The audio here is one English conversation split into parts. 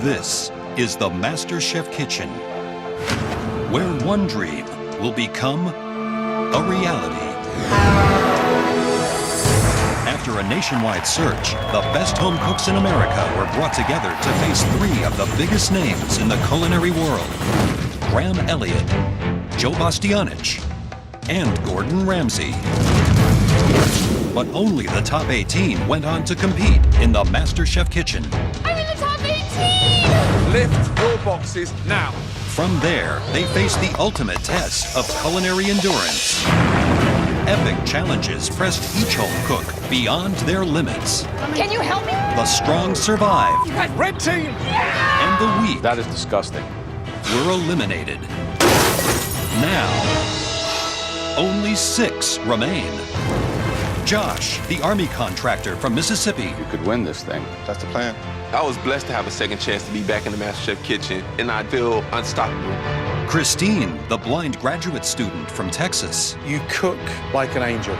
This is the MasterChef kitchen, where one dream will become a reality. After a nationwide search, the best home cooks in America were brought together to face three of the biggest names in the culinary world: Graham Elliott, Joe Bastianich, and Gordon Ramsay. But only the top 18 went on to compete in the MasterChef kitchen. I'm in the top 18! Lift your boxes now. From there, they faced the ultimate test of culinary endurance. Epic challenges pressed each home cook beyond their limits. Can you help me? The strong survived, Red team! and the weak That is disgusting. were eliminated. Now, only 6 remain. Josh, the Army contractor from Mississippi. You could win this thing. That's the plan. I was blessed to have a second chance to be back in the MasterChef kitchen, and I feel unstoppable. Christine, the blind graduate student from Texas. You cook like an angel.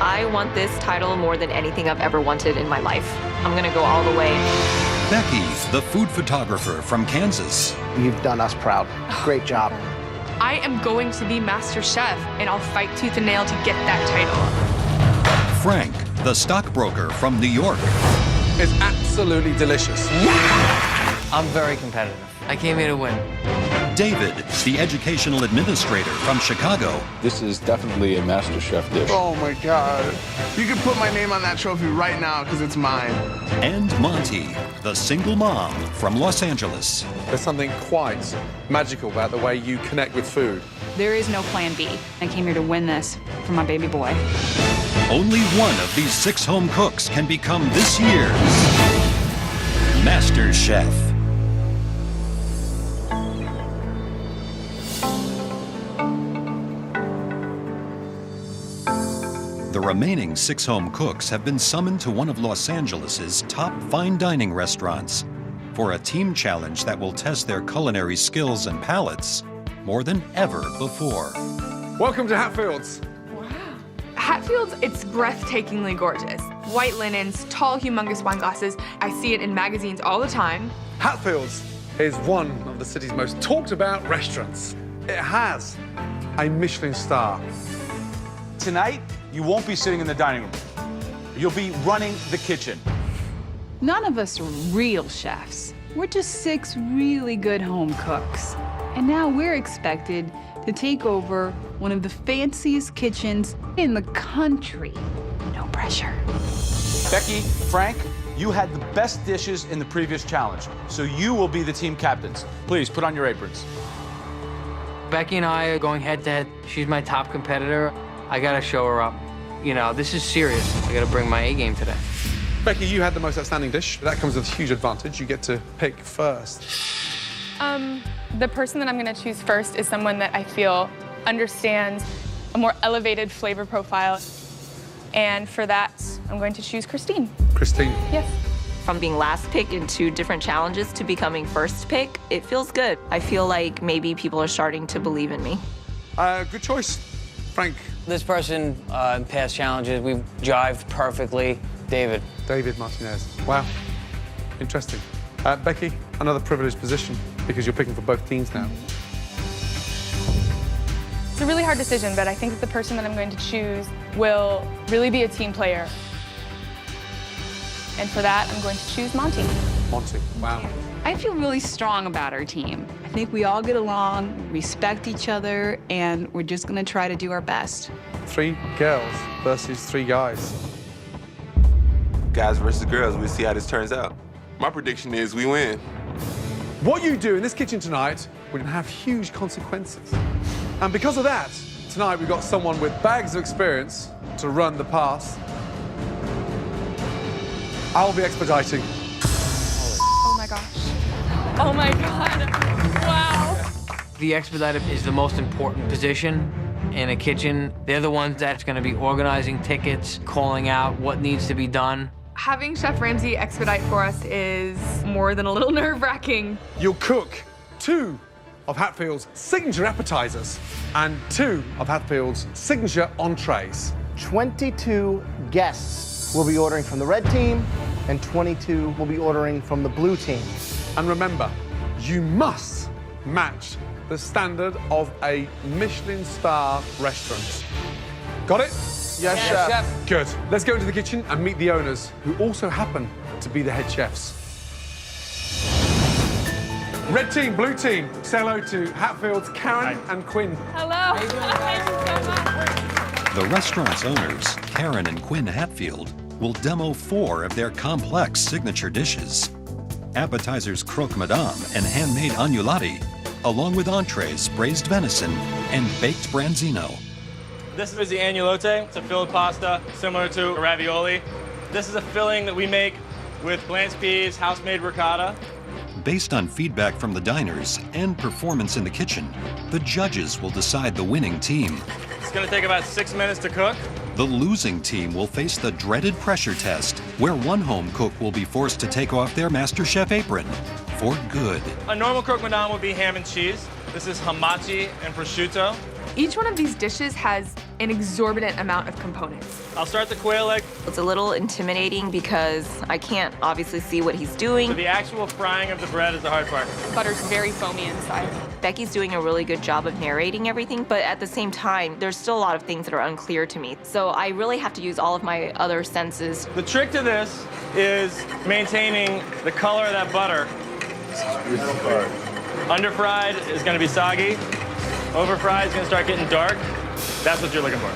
I want this title more than anything I've ever wanted in my life. I'm gonna go all the way. Becky, the food photographer from Kansas. You've done us proud. Great job. I am going to be Master Chef, and I'll fight tooth and nail to get that title. Frank, the stockbroker from New York. It's absolutely delicious. I'm very competitive. I came here to win. David, the educational administrator from Chicago. This is definitely a MasterChef dish. Oh my God. You can put my name on that trophy right now because it's mine. And Monty, the single mom from Los Angeles. There's something quite magical about the way you connect with food. There is no plan B. I came here to win this for my baby boy. Only one of these 6 home cooks can become this year's Master Chef. The remaining 6 home cooks have been summoned to one of Los Angeles' top fine dining restaurants for a team challenge that will test their culinary skills and palates more than ever before. Welcome to Hatfields. Hatfields, it's breathtakingly gorgeous. White linens, tall, humongous wine glasses. I see it in magazines all the time. Hatfields is one of the city's most talked about restaurants. It has a Michelin star. Tonight, you won't be sitting in the dining room. You'll be running the kitchen. None of us are real chefs. We're just 6 really good home cooks. And now we're expected to take over one of the fanciest kitchens in the country. No pressure. Becky, Frank, you had the best dishes in the previous challenge, so you will be the team captains. Please, put on your aprons. Becky and I are going head to head. She's my top competitor. I gotta show her up. You know, this is serious. I gotta bring my A game today. Becky, you had the most outstanding dish. That comes with a huge advantage. You get to pick first. The person that I'm gonna choose first is someone that I feel understands a more elevated flavor profile. And for that, I'm going to choose Christine. Christine. Yes. From being last pick in 2 different challenges to becoming first pick, it feels good. I feel like maybe people are starting to believe in me. Good choice. Frank. This person in past challenges, we've jived perfectly. David. David Martinez. Wow. Interesting. Becky, another privileged position because you're picking for both teams now. It's a really hard decision, but I think that the person that I'm going to choose will really be a team player. And for that, I'm going to choose Monty. Monty. Wow. I feel really strong about our team. I think we all get along, respect each other, and we're just gonna try to do our best. 3 girls versus 3 guys. Guys versus girls, we'll see how this turns out. My prediction is we win. What you do in this kitchen tonight will have huge consequences. And because of that, tonight we've got someone with bags of experience to run the pass. I'll be expediting. Oh my gosh. Oh my God. Wow. The expediter is the most important position in a kitchen. They're the ones that's gonna be organizing tickets, calling out what needs to be done. Having Chef Ramsay expedite for us is more than a little nerve-wracking. You'll cook 2 of Hatfield's signature appetizers and 2 of Hatfield's signature entrees. 22 guests will be ordering from the red team, and 22 will be ordering from the blue team. And remember, you must match the standard of a Michelin star restaurant. Got it? Yes, chef. Good. Let's go into the kitchen and meet the owners, who also happen to be the head chefs. Red team, blue team, say hello to Hatfield's Karen and Quinn. Hello. The restaurant's owners, Karen and Quinn Hatfield, will demo 4 of their complex signature dishes. Appetizers croque madame and handmade agnolotti, along with entrees, braised venison, and baked branzino. This is the agnolotti. It's a filled pasta similar to a ravioli. This is a filling that we make with blanched peas, house-made ricotta. Based on feedback from the diners and performance in the kitchen, the judges will decide the winning team. It's gonna take about 6 minutes to cook. The losing team will face the dreaded pressure test, where one home cook will be forced to take off their MasterChef apron for good. A normal croque madame would be ham and cheese. This is hamachi and prosciutto. Each one of these dishes has an exorbitant amount of components. I'll start the quail egg. It's a little intimidating because I can't obviously see what he's doing. So the actual frying of the bread is the hard part. Butter's very foamy inside. Becky's doing a really good job of narrating everything, but at the same time, there's still a lot of things that are unclear to me. So I really have to use all of my other senses. The trick to this is maintaining the color of that butter. Underfried is gonna be soggy. Overfried is gonna start getting dark. That's what you're looking for.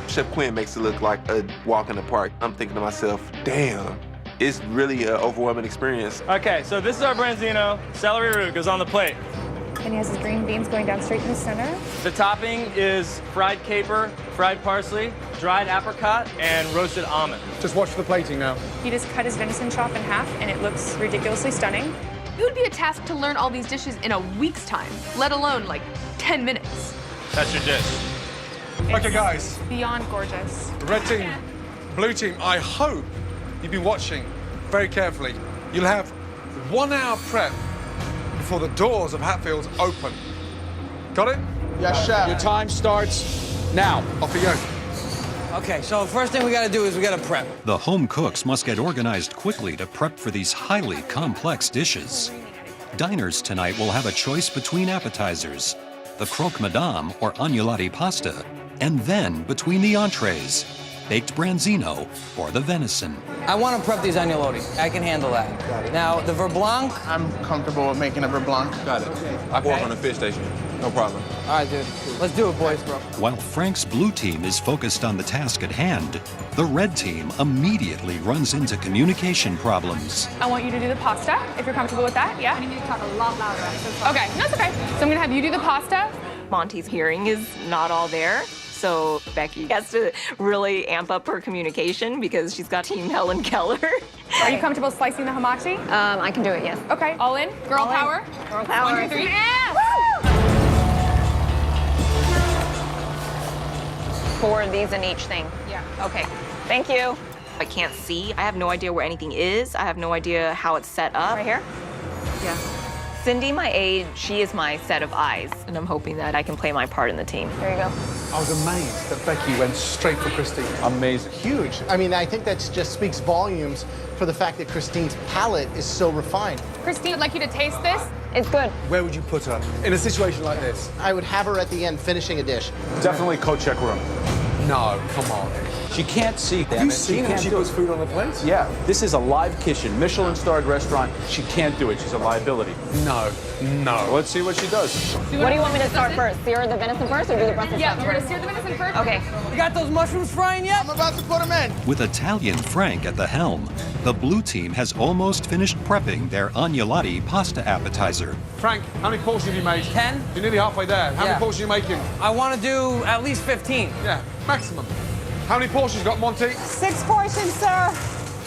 Chef Quinn makes it look like a walk in the park. I'm thinking to myself, damn, it's really an overwhelming experience. Okay, so this is our branzino. Celery root goes on the plate. And he has his green beans going down straight in the center. The topping is fried caper, fried parsley, dried apricot, and roasted almond. Just watch for the plating now. He just cut his venison chop in half, and it looks ridiculously stunning. It would be a task to learn all these dishes in a week's time, let alone like 10 minutes. That's your dish. Okay, guys. Beyond gorgeous. Red team, blue team, I hope you'll be watching very carefully. You'll have 1 hour prep before the doors of Hatfield's open. Got it? Yes, chef. Your time starts now. Off you go. Okay, so first thing we gotta do is we gotta prep. The home cooks must get organized quickly to prep for these highly complex dishes. Diners tonight will have a choice between appetizers, the croque madame or agnolotti pasta, and then between the entrees, baked branzino or the venison. I want to prep these agnolotti. I can handle that. Now, the verblanc. I'm comfortable with making a verblanc. Got it. I can work on the fish station. No problem. All right, dude. Let's do it, boys, bro. While Frank's blue team is focused on the task at hand, the red team immediately runs into communication problems. I want you to do the pasta, if you're comfortable with that, yeah? I need you to talk a lot louder. Okay, no, it's okay. So I'm gonna have you do the pasta. Monty's hearing is not all there. So Becky has to really amp up her communication because she's got Team Helen Keller. Are you comfortable slicing the hamachi? I can do it, yes. Okay, all in. Girl power. Girl power. 1, 2, 3. Yeah. Woo! 4 of these in each thing. Yeah. Okay, thank you. I can't see. I have no idea where anything is. I have no idea how it's set up. Right here? Yeah. Cindy, my aide, she is my set of eyes, and I'm hoping that I can play my part in the team. There you go. I was amazed that Becky went straight for Christine. Amazing. Huge. I mean, I think that just speaks volumes for the fact that Christine's palate is so refined. Christine, I'd like you to taste this. It's good. Where would you put her in a situation like this? I would have her at the end finishing a dish. Definitely coat check room. No, come on. She can't see. Have you seen how she puts food on the plate? Yeah, this is a live kitchen, Michelin-starred restaurant. She can't do it. She's a liability. No, no. Let's see what she does. What do you want me to start first? Sear the venison first or do the Brussels Yeah, sprouts we're gonna first? sear the venison first. Okay. You got those mushrooms frying yet? I'm about to put them in. With Italian Frank at the helm, the blue team has almost finished prepping their agnolotti pasta appetizer. Frank, how many portions have you made? 10. You're nearly halfway there. How Yeah. many portions are you making? I want to do at least 15. Yeah, maximum. How many portions you got, Monty? 6 portions, sir.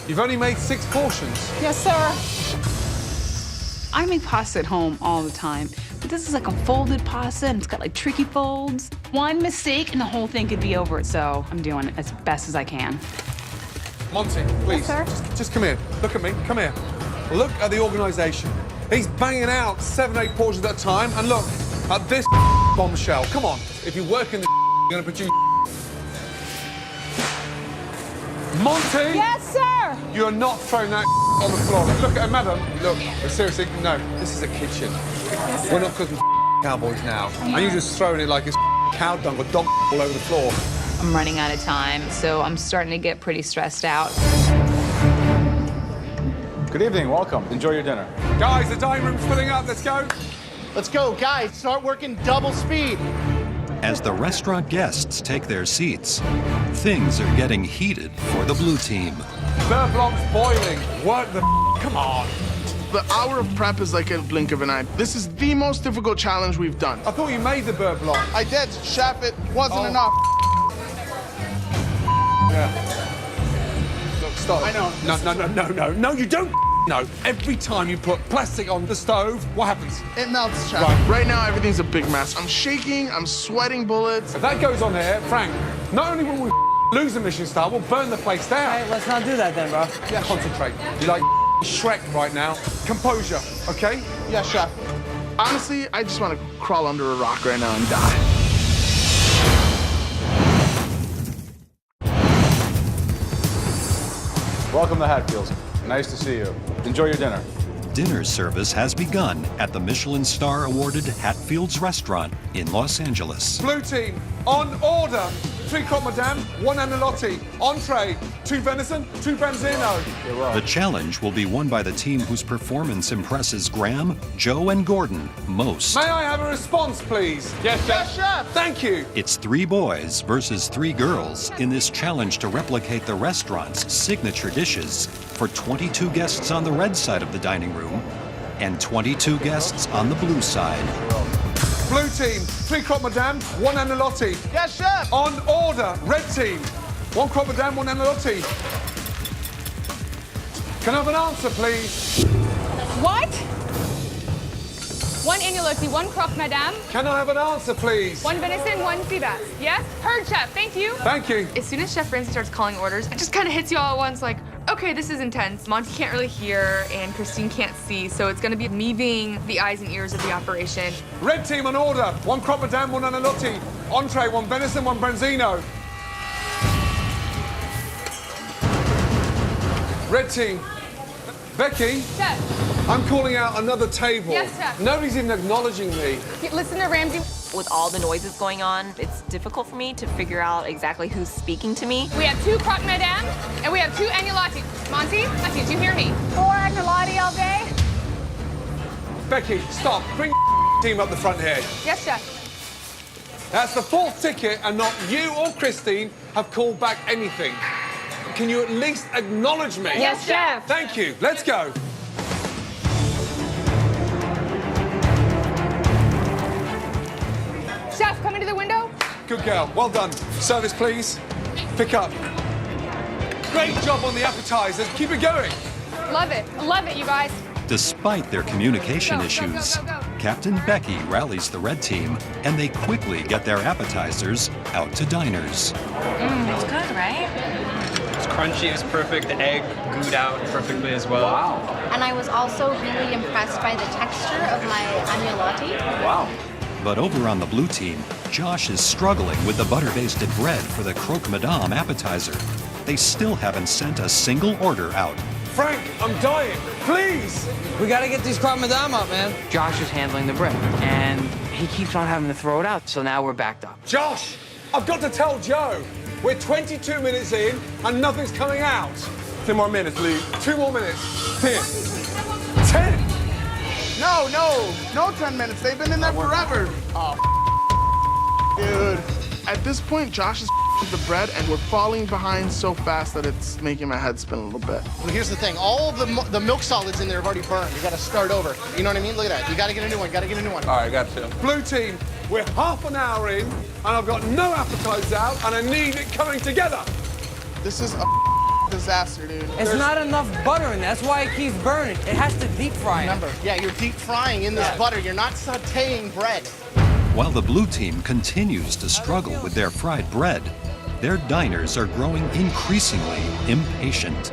You've only made 6 portions. Yes, sir. I make pasta at home all the time, but this is like a folded pasta and it's got like tricky folds. One mistake and the whole thing could be over. So I'm doing it as best as I can. Monty, please, sir? just come here. Look at me, come here. Look at the organization. He's banging out 7, 8 portions at a time, and look at this bombshell. Come on, if you work in the you're gonna produce. Monty! Yes, sir. You are not throwing that on the floor. Look at her, madam. Look, seriously, no. This is a kitchen. We're not cooking cowboys now. And you're just throwing it like it's cow dung or dog all over the floor. I'm running out of time, so I'm starting to get pretty stressed out. Good evening, welcome. Enjoy your dinner. Guys, the dining room's filling up. Let's go. Let's go, guys. Start working double speed. As the restaurant guests take their seats, things are getting heated for the blue team. Beurre blanc's boiling. Work the come on. The hour of prep is like a blink of an eye. This is the most difficult challenge we've done. I thought you made the beurre blanc. I did, chef. It wasn't enough. Yeah. Look, stop. I know. No, you don't. No. Every time you put plastic on the stove, what happens? It melts, chef. Right. Right now, everything's a big mess. I'm shaking, I'm sweating bullets. If that goes on here, Frank, not only will we lose the Michelin star, we'll burn the place down. Hey, let's not do that then, bro. Yeah, concentrate. You're like Shrek right now. Composure, okay? Yeah, chef. Honestly, I just want to crawl under a rock right now and die. Welcome to Hatfields. Nice to see you. Enjoy your dinner. Dinner service has begun at the Michelin Star awarded Hatfields restaurant in Los Angeles. Blue team, on order. 3 croque madame, 1 agnolotti. Entree, 2 venison, 2 branzino. The challenge will be won by the team whose performance impresses Graham, Joe, and Gordon most. May I have a response, please? Yes, chef. Yes, chef. Thank you. It's 3 boys versus 3 girls in this challenge to replicate the restaurant's signature dishes for 22 guests on the red side of the dining room and 22 guests on the blue side. Blue team, 3 croque madame, 1 agnolotti. Yes, chef. On order. Red team, 1 croque madame, 1 agnolotti. Can I have an answer, please? What? 1 agnolotti, 1 croque madame, Can I have an answer, please? 1 venison, 1 sea bass. Yes? Heard, chef. Thank you. Thank you. As soon as Chef Ramsay starts calling orders, it just kind of hits you all at once like, okay, this is intense. Monty can't really hear and Christine can't see, so it's gonna be me being the eyes and ears of the operation. Red team on order. 1 croque madame, 1 agnolotti. Entree, 1 venison, 1 branzino. Red team. Becky, Chef, I'm calling out another table. Yes, chef. Nobody's even acknowledging me. listen to Ramsay. With all the noises going on, it's difficult for me to figure out exactly who's speaking to me. We have 2 croque madame and we have 2 agnolotti. Monty, did you hear me? 4 agnolotti all day. Becky, stop. Bring team up the front here. Yes, chef. That's the 4th ticket, and not you or Christine have called back anything. Can you at least acknowledge me? Yes, chef. Thank you. Let's go. Chef, come into the window. Good girl. Well done. Service, please. Pick up. Great job on the appetizers. Keep it going. Love it. Love it, you guys. Despite their communication Go, go, issues, go, go, go. Captain Becky rallies the red team and they quickly get their appetizers out to diners. It's good, right? It's crunchy, it's perfect. The egg gooed out perfectly as well. Wow. And I was also really impressed by the texture of my agnolotti. Wow. But over on the blue team, Josh is struggling with the butter-basted bread for the croque madame appetizer. They still haven't sent a single order out. Frank, I'm dying. Please. We gotta get these croque madame up, man. Josh is handling the bread, and he keeps on having to throw it out, so now we're backed up. Josh, I've got to tell Joe. We're 22 minutes in and nothing's coming out. 2 more minutes, Lee. 2 more minutes. 10. 10. No 10 minutes. They've been in there forever. Oh, dude. At this point, Josh is with the bread, and we're falling behind so fast that it's making my head spin a little bit. Well, here's the thing. All of the milk solids in there have already burned. You got to start over. You know what I mean? Look at that. You got to get a new one. Got to get a new one. All right, got you. Blue team, we're half an hour in, and I've got no appetizers out, and I need it coming together. This is a disaster, dude. It's not enough butter in there. That's why it keeps burning. It has to deep fry it. Remember, yeah, you're deep frying in this butter. You're not sautéing bread. While the blue team continues to struggle with their fried bread, their diners are growing increasingly impatient.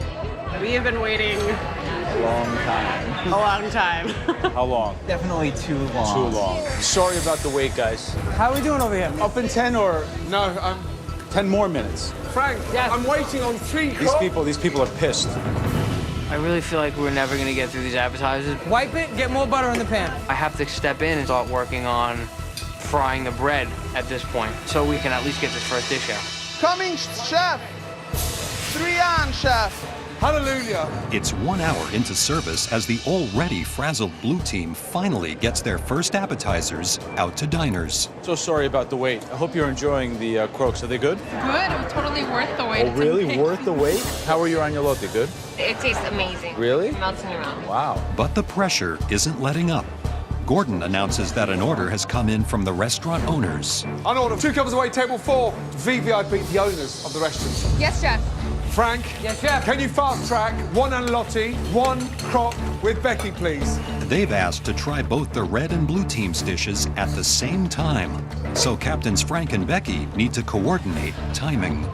We have been waiting Long time. a long time. How long? Definitely too long. Too long. Sorry about the wait, guys. How are we doing over here? Up in 10 or No, I'm 10 more minutes. Frank. Yes. I'm waiting on 3 These people are pissed. I really feel like we're never gonna get through these appetizers. Wipe it, get more butter in the pan. I have to step in and start working on frying the bread at this point, so we can at least get this first dish out. Coming, chef. 3 on, chef. Hallelujah. It's 1 hour into service as the already frazzled blue team finally gets their first appetizers out to diners. So sorry about the wait. I hope you're enjoying the croques. Are they good? Good. It was totally worth the wait. Oh, really? Worth the wait? How are your agnolotti? Good? It tastes amazing. Really? It melts in your mouth. Wow. But the pressure isn't letting up. Gordon announces that an order has come in from the restaurant owners. On order, 2 comes away, table 4, VVIP, the owners of the restaurant. Yes, chef. Frank, Yes, chef. can you fast track 1 agnolotti, 1 croque with Becky, please? They've asked to try both the red and blue team's dishes at the same time. So Captains Frank and Becky need to coordinate timing.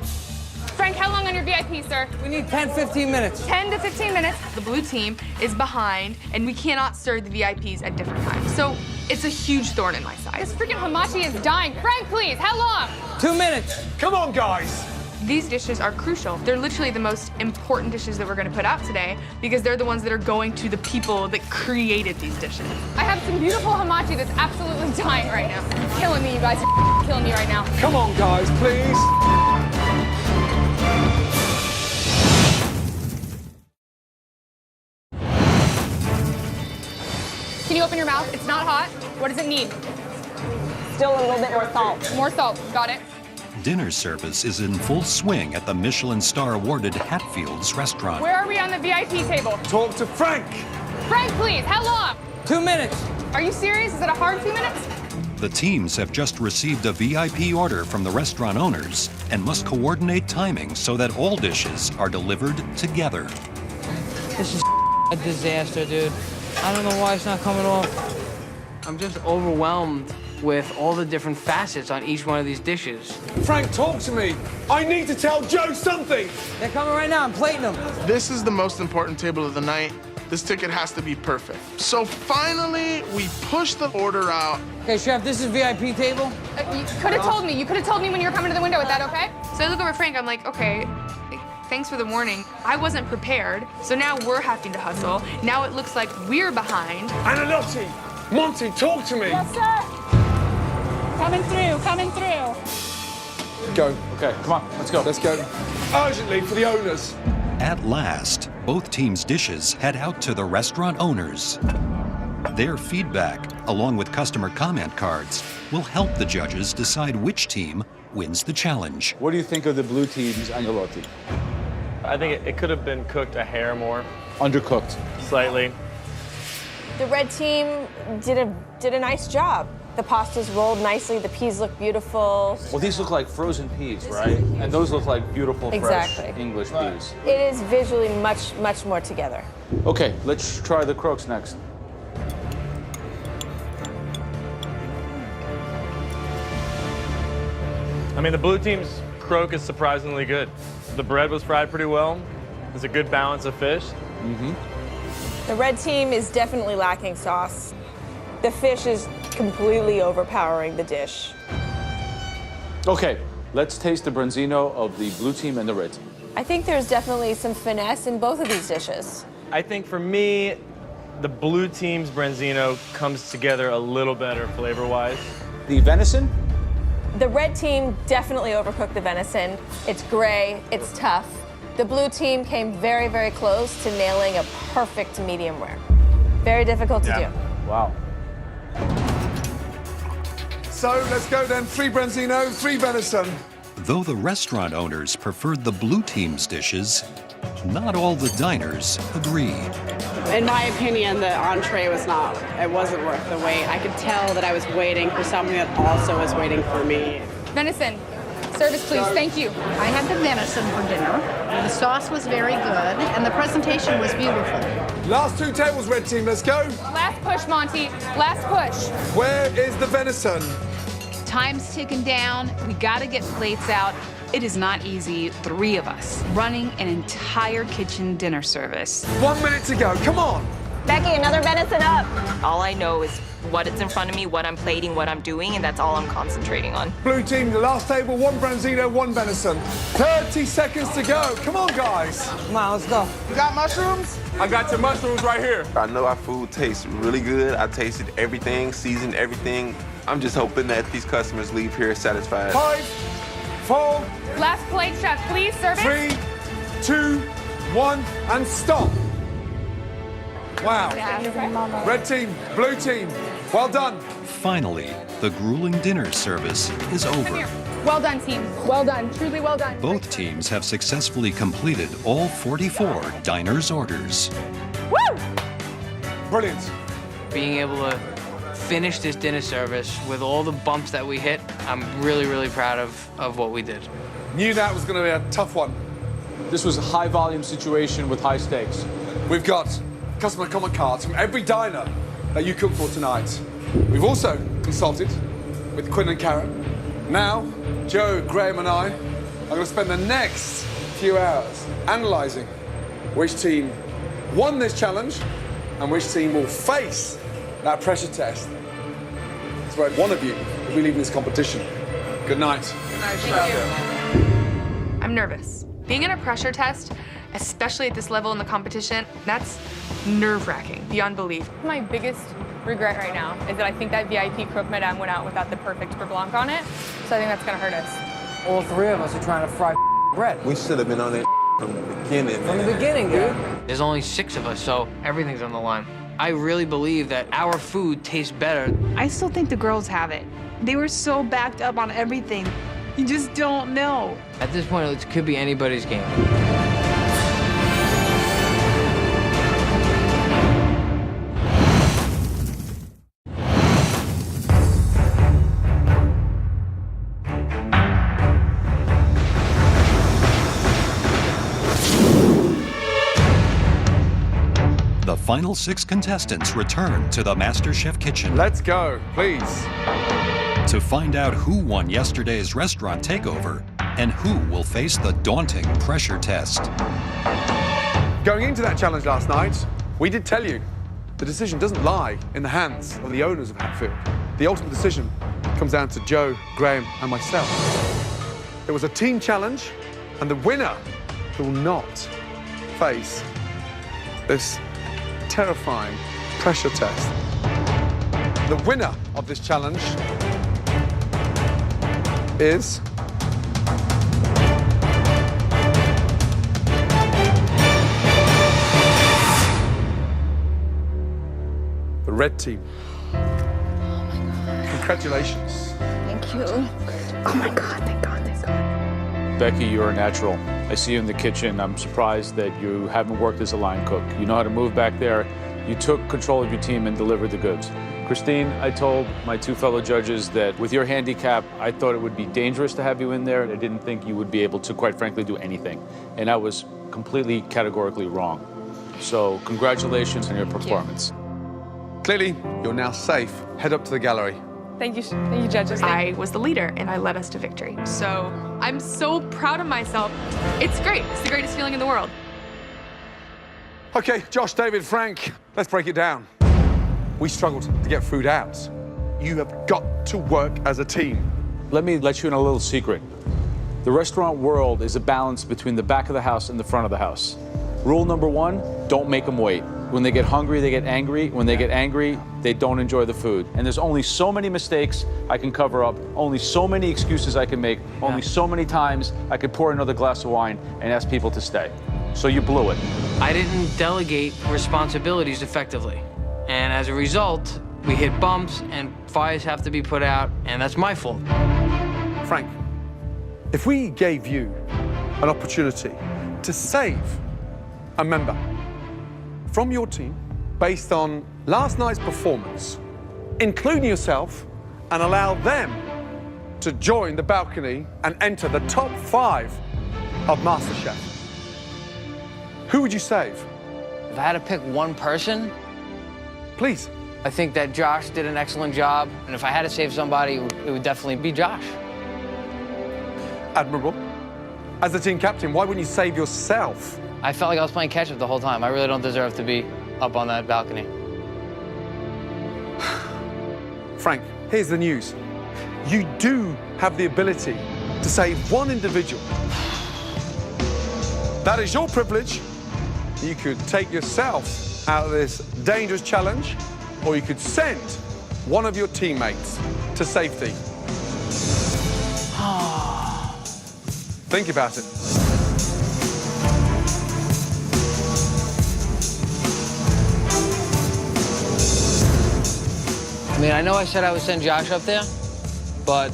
Frank, how long on your VIP, sir? We need 10, 15 minutes. 10 to 15 minutes. The blue team is behind, and we cannot serve the VIPs at different times. So it's a huge thorn in my side. This freaking hamachi is dying. Frank, please, how long? 2 minutes. Come on, guys. These dishes are crucial. They're literally the most important dishes that we're gonna put out today because they're the ones that are going to the people that created these dishes. I have some beautiful hamachi that's absolutely dying right now. It's killing me, you guys. You're killing me right now. Come on, guys, please. Can you open your mouth? It's not hot. What does it need? Still a little bit more salt. More salt. Got it. Dinner service is in full swing at the Michelin star-awarded Hatfields restaurant. Where are we on the VIP table? Talk to Frank. Frank, please, how long? 2 minutes. Are you serious? Is it a hard 2 minutes? The teams have just received a VIP order from the restaurant owners and must coordinate timing so that all dishes are delivered together. This is a disaster, dude. I don't know why it's not coming off. I'm just overwhelmed with all the different facets on each one of these dishes. Frank, talk to me. I need to tell Joe something. They're coming right now. I'm plating them. This is the most important table of the night. This ticket has to be perfect. So finally, we push the order out. Okay, chef, this is VIP table. You could have told me. You could have told me when you were coming to the window. Is that okay? So I look over at Frank. I'm like, okay, thanks for the warning. I wasn't prepared. So now we're having to hustle. Now it looks like we're behind. Agnolotti, Monty, talk to me. Yes, sir. Coming through, coming through. Go. Okay, come on, let's go. Let's go. Urgently for the owners. At last, both teams' dishes head out to the restaurant owners. Their feedback, along with customer comment cards, will help the judges decide which team wins the challenge. What do you think of the blue team's agnolotti? I think it could have been cooked a hair more. Undercooked. Slightly. The red team did a nice job. The pastas rolled nicely, the peas look beautiful. Well, these look like frozen peas, right? And those look like beautiful, fresh Exactly. English peas. It is visually much more together. Okay, let's try the croques next. I mean, the blue team's croque is surprisingly good. The bread was fried pretty well. There's a good balance of fish. The red team is definitely lacking sauce. The fish is completely overpowering the dish. Okay, let's taste the branzino of the blue team and the red team. I think there's definitely some finesse in both of these dishes. I think for me, the blue team's branzino comes together a little better flavor-wise. The venison? The red team definitely overcooked the venison. It's gray, it's tough. The blue team came very close to nailing a perfect medium rare. Very difficult to do. Wow. So let's go then. 3 branzino, 3 venison. Though the restaurant owners preferred the blue team's dishes, not all the diners agree. In my opinion, the entree wasn't worth the wait. I could tell that I was waiting for something that also was waiting for me. Venison. Service, please. Thank you. I had the venison for dinner. The sauce was very good, and the presentation was beautiful. Last 2 tables, red team, let's go. Last push, Monty. Last push. Where is the venison? Time's ticking down. We gotta get plates out. It is not easy, 3 of us, running an entire kitchen dinner service. 1 minute to go, come on. Becky, another venison up. All I know is what is in front of me, what I'm plating, what I'm doing, and that's all I'm concentrating on. Blue team, the last table, 1 branzino, 1 venison. 30 seconds to go. Come on, guys. Come on, let's go. You got mushrooms? I got your mushrooms right here. I know our food tastes really good. I tasted everything, seasoned everything. I'm just hoping that these customers leave here satisfied. 5, 4, Last plate, chef, please. Serve it. 3, 2, 1, and stop. Wow. Red team, blue team, well done. Finally, the grueling dinner service is over. Well done, team. Well done. Truly well done. Both teams have successfully completed all 44 diners' orders. Woo! Brilliant. Being able to finish this dinner service with all the bumps that we hit, I'm really, really proud of what we did. Knew that was going to be a tough one. This was a high-volume situation with high stakes. We've got customer comment cards from every diner that you cooked for tonight. We've also consulted with Quinn and Karen. Now, Joe, Graham and I are going to spend the next few hours analysing which team won this challenge and which team will face that pressure test. That's where one of you will be leaving this competition. Good night. Good night, chef. I'm nervous. Being in a pressure test, especially at this level in the competition, that's nerve-wracking, beyond belief. My biggest regret right now is that I think that VIP croque madame went out without the perfect beurre blanc on it, so I think that's gonna hurt us. All 3 of us are trying to fry bread. We should have been on it from the beginning. From the beginning, dude. There's only 6 of us, so everything's on the line. I really believe that our food tastes better. I still think the girls have it. They were so backed up on everything. You just don't know. At this point, it could be anybody's game. The final 6 contestants return to the MasterChef kitchen. Let's go, please. To find out who won yesterday's restaurant takeover and who will face the daunting pressure test. Going into that challenge last night, we did tell you the decision doesn't lie in the hands of the owners of Hatfield. The ultimate decision comes down to Joe, Graham, and myself. It was a team challenge, and the winner will not face this terrifying pressure test. The winner of this challenge is the red team. Oh my God. Congratulations. Thank you. Oh my God, thank God, thank God. Becky, you're a natural. I see you in the kitchen. I'm surprised that you haven't worked as a line cook. You know how to move back there. You took control of your team and delivered the goods. Christine, I told my 2 fellow judges that with your handicap, I thought it would be dangerous to have you in there. I didn't think you would be able to, quite frankly, do anything. And I was completely categorically wrong. So congratulations on your performance. Clearly, you're now safe. Head up to the gallery. Thank you, judges. I was the leader, and I led us to victory. So I'm so proud of myself. It's great. It's the greatest feeling in the world. Okay, Josh, David, Frank, let's break it down. We struggled to get food out. You have got to work as a team. Let me let you in a little secret. The restaurant world is a balance between the back of the house and the front of the house. Rule number 1, don't make them wait. When they get hungry, they get angry. When they get angry, they don't enjoy the food. And there's only so many mistakes I can cover up, only so many excuses I can make, only so many times I could pour another glass of wine and ask people to stay. So you blew it. I didn't delegate responsibilities effectively. And as a result, we hit bumps and fires have to be put out, and that's my fault. Frank, if we gave you an opportunity to save a member from your team based on last night's performance, including yourself, and allow them to join the balcony and enter the top 5 of MasterChef, who would you save? If I had to pick one person, please. I think that Josh did an excellent job, and if I had to save somebody, it would definitely be Josh. Admirable. As the team captain, why wouldn't you save yourself? I felt like I was playing catch-up the whole time. I really don't deserve to be up on that balcony. Frank, here's the news. You do have the ability to save one individual. That is your privilege. You could take yourself out of this dangerous challenge, or you could send one of your teammates to safety. Think about it. I mean, I know I said I would send Josh up there, but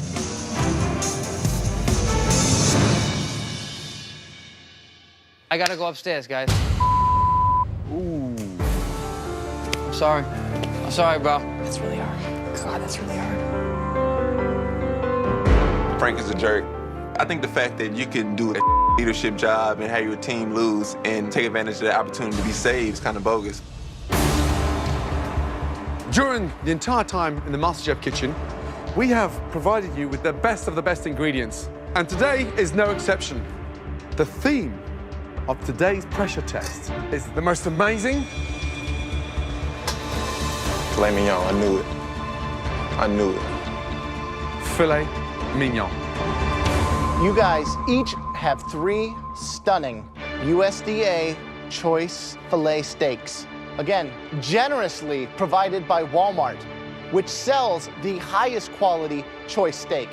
I gotta go upstairs, guys. Ooh. I'm sorry. I'm sorry, bro. That's really hard. God, that's really hard. Frank is a jerk. I think the fact that you can do a leadership job and have your team lose and take advantage of the opportunity to be saved is kind of bogus. During the entire time in the MasterChef kitchen, we have provided you with the best of the best ingredients. And today is no exception. The theme of today's pressure test is the most amazing. Filet mignon, I knew it. I knew it. Filet mignon. You guys each have 3 stunning USDA choice filet steaks. Again, generously provided by Walmart, which sells the highest quality choice steak.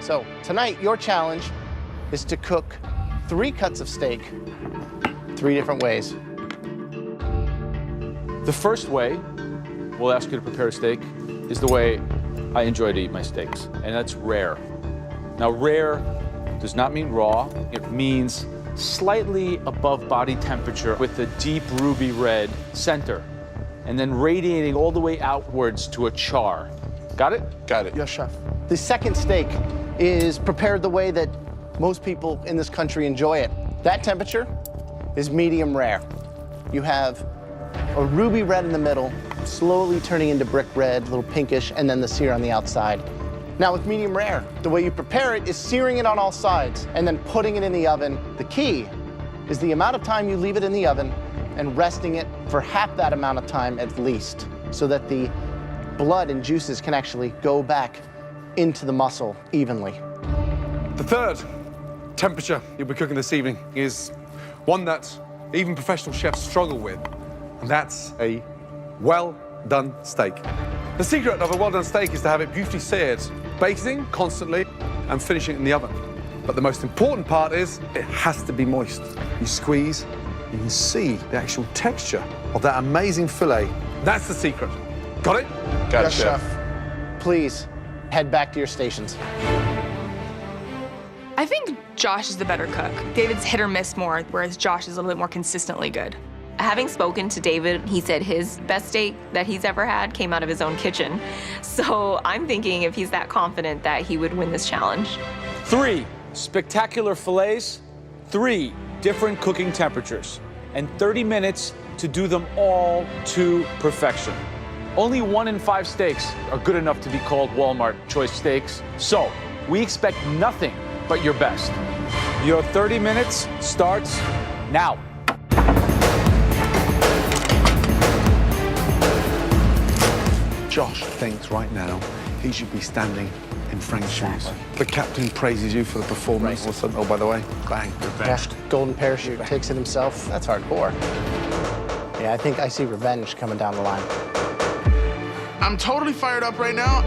So tonight, your challenge is to cook 3 cuts of steak 3 different ways. The first way we'll ask you to prepare a steak is the way I enjoy to eat my steaks, and that's rare. Now, rare does not mean raw. It means slightly above body temperature with a deep ruby red center, and then radiating all the way outwards to a char. Got it? Got it. Yes, chef. The second steak is prepared the way that most people in this country enjoy it. That temperature is medium rare. You have a ruby red in the middle, slowly turning into brick red, a little pinkish, and then the sear on the outside. Now with medium rare, the way you prepare it is searing it on all sides and then putting it in the oven. The key is the amount of time you leave it in the oven and resting it for half that amount of time at least, so that the blood and juices can actually go back into the muscle evenly. The third temperature you'll be cooking this evening is one that even professional chefs struggle with, and that's a well-done steak. The secret of a well-done steak is to have it beautifully seared, basting constantly and finishing it in the oven. But the most important part is it has to be moist. You squeeze, you can see the actual texture of that amazing filet. That's the secret. Got it? Got Yes, it, chef. Please head back to your stations. I think Josh is the better cook. David's hit or miss more, whereas Josh is a little bit more consistently good. Having spoken to David, he said his best steak that he's ever had came out of his own kitchen. So I'm thinking if he's that confident that he would win this challenge. 3 spectacular fillets, 3 different cooking temperatures, and 30 minutes to do them all to perfection. Only 1 in 5 steaks are good enough to be called Walmart choice steaks. So we expect nothing but your best. Your 30 minutes starts now. Josh thinks right now he should be standing in Frank's shoes. The captain praises you for the performance. Right. Oh, by the way, bang. Josh, golden parachute, takes it himself. That's hardcore. Yeah, I think I see revenge coming down the line. I'm totally fired up right now.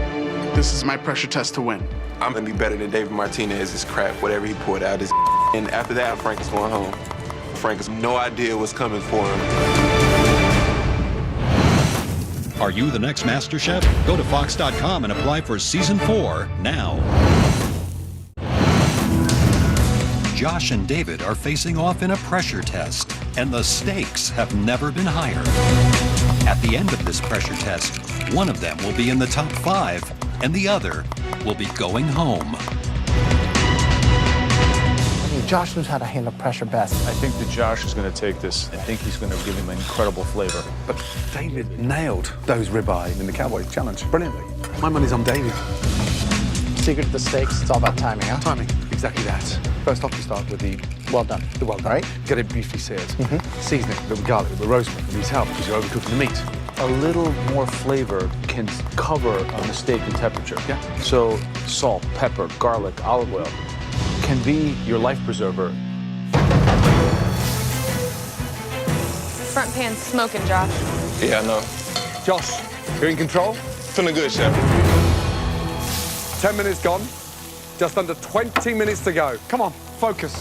This is my pressure test to win. I'm gonna be better than David Martinez's crap. Whatever he poured out is and after that, Frank is going home. Frank has no idea what's coming for him. Are you the next MasterChef? Go to Fox.com and apply for Season 4 now. Josh and David are facing off in a pressure test, and the stakes have never been higher. At the end of this pressure test, one of them will be in the top 5, and the other will be going home. I mean, Josh knows how to handle pressure best. I think that Josh is going to take this. I think he's going to give him an incredible flavor. But David nailed those ribeye in the Cowboy Challenge brilliantly. My money's on David. Secret to the steaks, it's all about timing, huh? Timing. Exactly that. First off, you start with the well done. The well done. All right. Get it briefly seared. Season it with garlic, with rosemary, with these herbs because you're overcooking the meat. A little more flavor can cover a mistake in temperature. Yeah. So salt, pepper, garlic, olive oil can be your life preserver. Front pan's smoking, Josh. Yeah, I know. Josh, you're in control? Feeling good, Chef. 10 minutes gone. Just under 20 minutes to go. Come on, focus.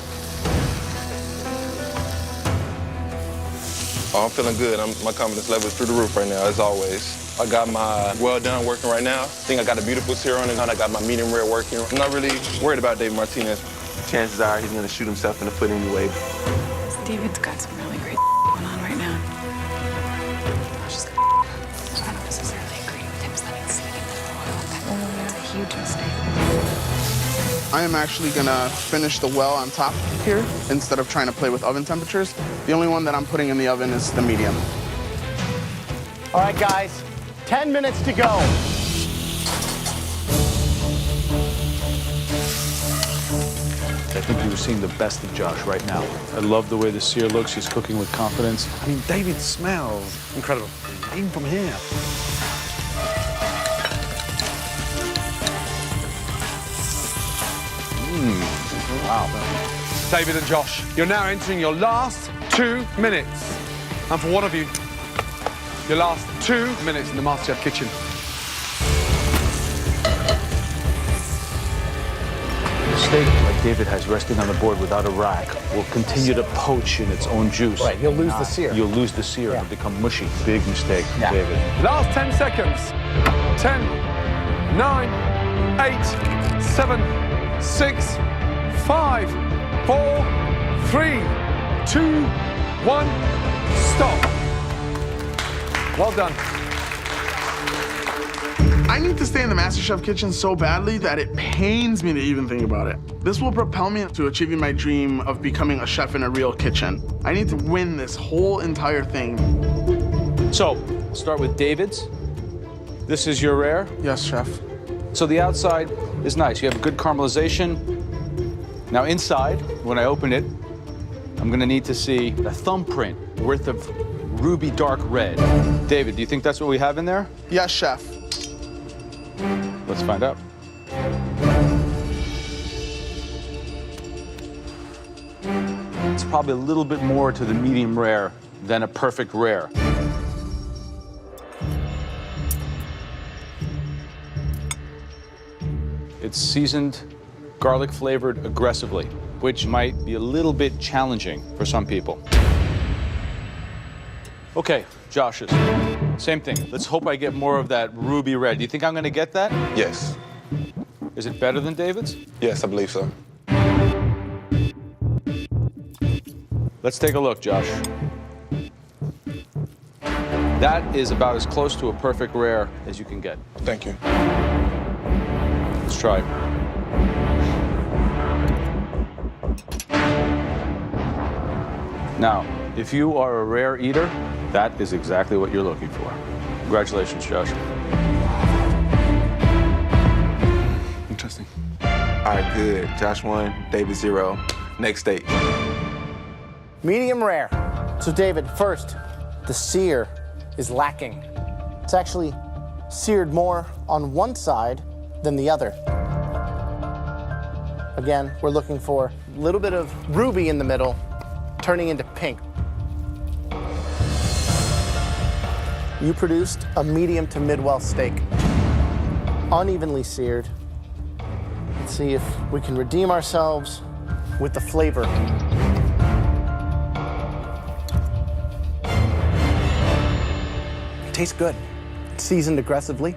Oh, I'm feeling good. My confidence level is through the roof right now, as always. I got my well done working right now. I think I got a beautiful sear on it, and I got my medium rare working. I'm not really worried about David Martinez. Chances are he's going to shoot himself in the foot anyway. David's got some really great going on right now. Josh is I don't necessarily agree with him sending the oil. That's a huge mistake. I am actually gonna finish the well on top here instead of trying to play with oven temperatures. The only one that I'm putting in the oven is the medium. All right, guys, 10 minutes to go. I think you're seeing the best of Josh right now. I love the way the sear looks. He's cooking with confidence. I mean, David smells incredible, even from here. Wow. David and Josh, you're now entering your last 2 minutes. And for one of you, your last 2 minutes in the MasterChef kitchen. The steak, like David has resting on the board without a rack, will continue to poach in its own juice. Right, you'll lose the sear. You'll lose the sear and it'll become mushy. Big mistake, David. Last 10 seconds. 10, 9, 8, 7, 6, 5, 4, 3, 2, 1, stop. Well done. I need to stay in the MasterChef kitchen so badly that it pains me to even think about it. This will propel me to achieving my dream of becoming a chef in a real kitchen. I need to win this whole entire thing. So, start with David's. This is your rare? Yes, chef. So the outside is nice. You have good caramelization. Now inside, when I open it, I'm gonna need to see a thumbprint worth of ruby dark red. David, do you think that's what we have in there? Yes, chef. Let's find out. It's probably a little bit more to the medium rare than a perfect rare. It's seasoned, garlic flavored aggressively, which might be a little bit challenging for some people. Okay, Josh's. Same thing. Let's hope I get more of that ruby red. Do you think I'm gonna get that? Yes. Is it better than David's? Yes, I believe so. Let's take a look, Josh. That is about as close to a perfect rare as you can get. Thank you. Let's try. Now, if you are a rare eater, that is exactly what you're looking for. Congratulations, Josh. Interesting. All right, good. Josh 1, David 0. Next steak. Medium rare. So David, first, the sear is lacking. It's actually seared more on one side than the other. Again, we're looking for a little bit of ruby in the middle, turning into pink. You produced a medium to mid-well steak, unevenly seared. Let's see if we can redeem ourselves with the flavor. It tastes good. It's seasoned aggressively.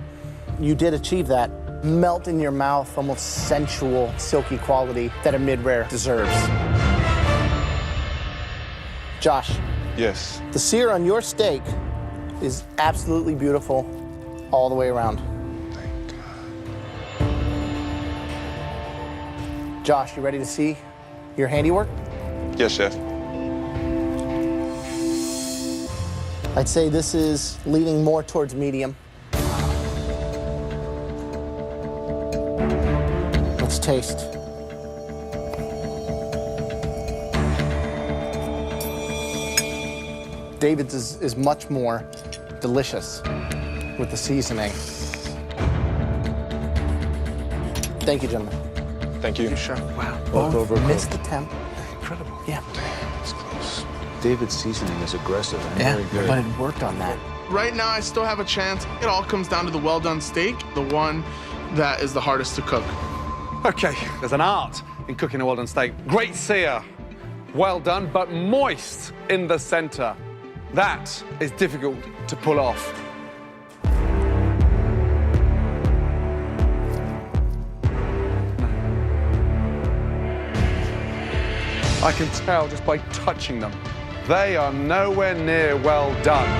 You did achieve that melt in your mouth, almost sensual, silky quality that a mid-rare deserves. Josh. Yes. The sear on your steak is absolutely beautiful all the way around. Thank God. Josh, you ready to see your handiwork? Yes, chef. I'd say this is leaning more towards medium. Let's taste. David's is much more delicious with the seasoning. Thank you, gentlemen. Thank you. Chef. Wow. Both missed the temp. Incredible. Yeah. It's close. David's seasoning is aggressive and Yeah, very good. but it worked on that. Right now, I still have a chance. It all comes down to the well-done steak, the one that is the hardest to cook. Okay, there's an art in cooking a well-done steak. Great sear, well done, but moist in the center. That is difficult to pull off. I can tell just by touching them. They are nowhere near well done.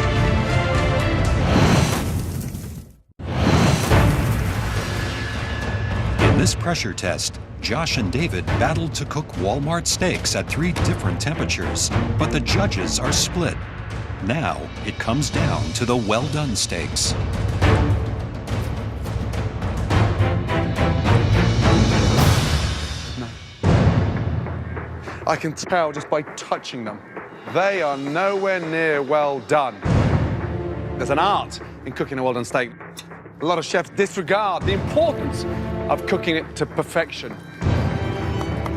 In this pressure test, Josh and David battled to cook Walmart steaks at 3 different temperatures, but the judges are split. Now it comes down to the well-done steaks. I can tell just by touching them. They are nowhere near well done. There's an art in cooking a well-done steak. A lot of chefs disregard the importance of cooking it to perfection.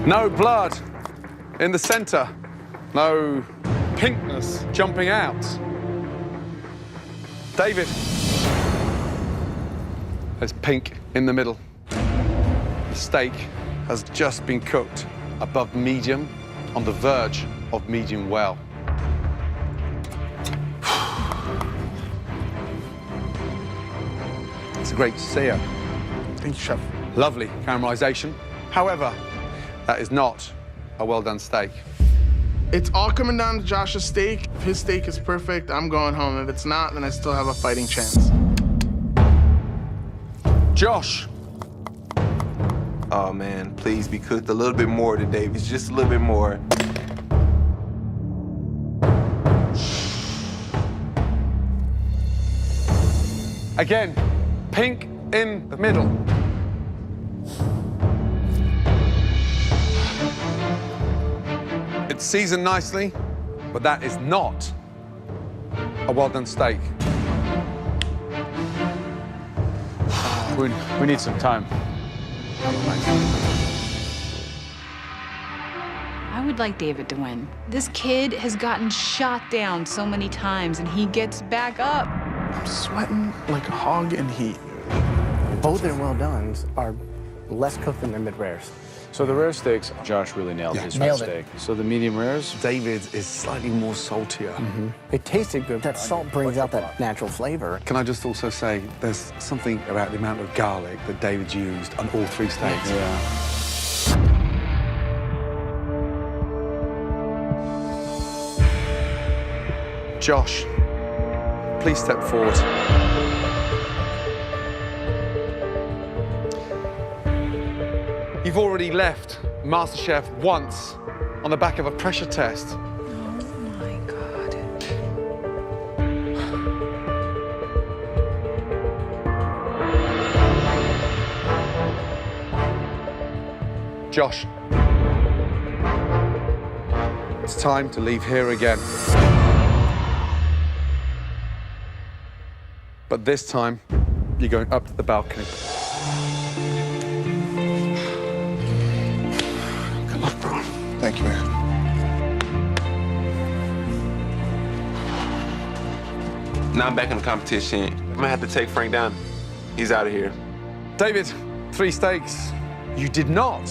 No blood in the center. No pinkness jumping out. David. There's pink in the middle. The steak has just been cooked above medium, on the verge of medium well. It's a great sear. Thank you, Chef. Lovely caramelization. However, that is not a well-done steak. It's all coming down to Josh's steak. If his steak is perfect, I'm going home. If it's not, then I still have a fighting chance. Josh. Oh man, please be cooked a little bit more today. It's just a little bit more. Again, pink in the middle. It's seasoned nicely, but that is not a well-done steak. We need some time. I would like David to win. This kid has gotten shot down so many times, and he gets back up. I'm sweating like a hog in heat. Both their well-dones are less cooked than their mid-rares. So the rare steaks, Josh really nailed his nailed steak. So the medium rares? David is slightly more saltier. It tasted good. That salt brings out that natural flavor. Can I just also say, there's something about the amount of garlic that David's used on all 3 steaks. Yeah. Josh, please step forward. You've already left MasterChef once on the back of a pressure test. Oh my God. Josh, it's time to leave here again. But this time, you're going up to the balcony. Good luck, bro. Thank you, man. Now I'm back in the competition. I'm gonna have to take Frank down. He's out of here. David, 3 steaks. You did not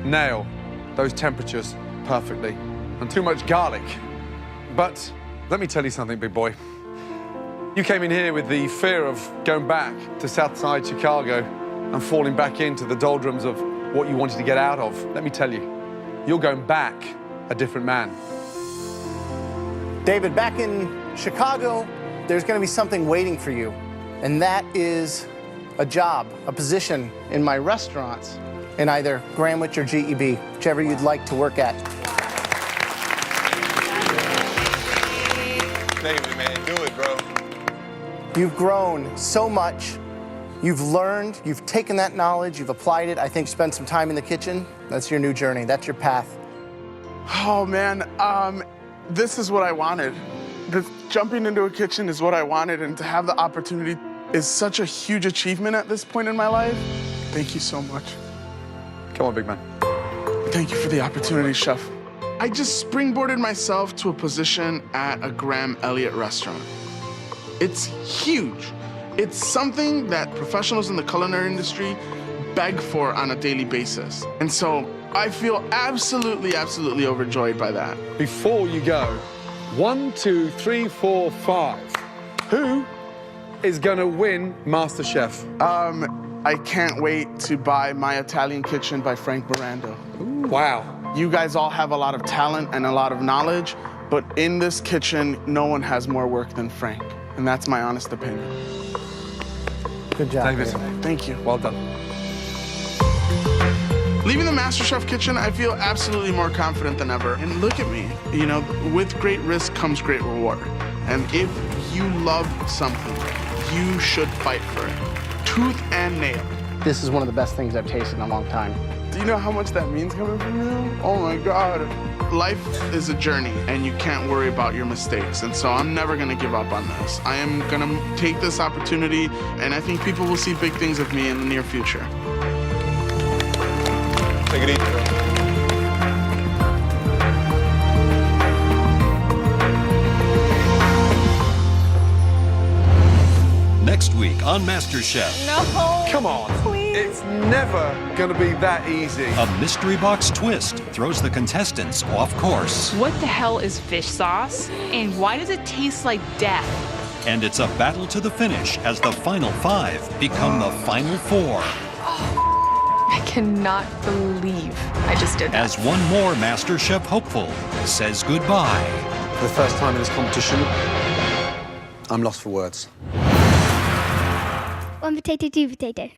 nail those temperatures perfectly, and too much garlic. But let me tell you something, big boy. You came in here with the fear of going back to Southside Chicago and falling back into the doldrums of what you wanted to get out of. Let me tell you, you're going back a different man. David, back in Chicago, there's going to be something waiting for you, and that is a job, a position in my restaurants in either Greenwich or GEB, whichever you'd like to work at. David, man, do it, bro. You've grown so much. You've learned, you've taken that knowledge, you've applied it. I think spend some time in the kitchen. That's your new journey. That's your path. Oh, man. This is what I wanted. Jumping into a kitchen is what I wanted, and to have the opportunity is such a huge achievement at this point in my life. Thank you so much. Come on, big man. Thank you for the opportunity, chef. I just springboarded myself to a position at a Graham Elliott restaurant. It's huge. It's something that professionals in the culinary industry beg for on a daily basis. And so I feel absolutely, absolutely overjoyed by that. Before you go, 1, 2, 3, 4, 5. Who is gonna win MasterChef? I can't wait to buy My Italian Kitchen by Frank Miranda. Ooh. Wow. You guys all have a lot of talent and a lot of knowledge, but in this kitchen, no one has more work than Frank. And that's my honest opinion. Good job, David. Thank you. Well done. Leaving the MasterChef kitchen, I feel absolutely more confident than ever. And look at me, you know, with great risk comes great reward. And if you love something, you should fight for it, tooth and nail. This is one of the best things I've tasted in a long time. Do you know how much that means coming from you? Oh my God. Life is a journey, and you can't worry about your mistakes. And so I'm never gonna give up on this. I am gonna take this opportunity, and I think people will see big things of me in the near future. Take it easy, bro. Next week on MasterChef, No. Come on. Please. It's never gonna be that easy. a mystery box twist throws the contestants off course. What the hell is fish sauce? And why does it taste like death? And it's a battle to the finish as the final 5 become the final 4. I cannot believe I just did that. As one more MasterChef hopeful says goodbye. For the first time in this competition, I'm lost for words. One potato, two potato.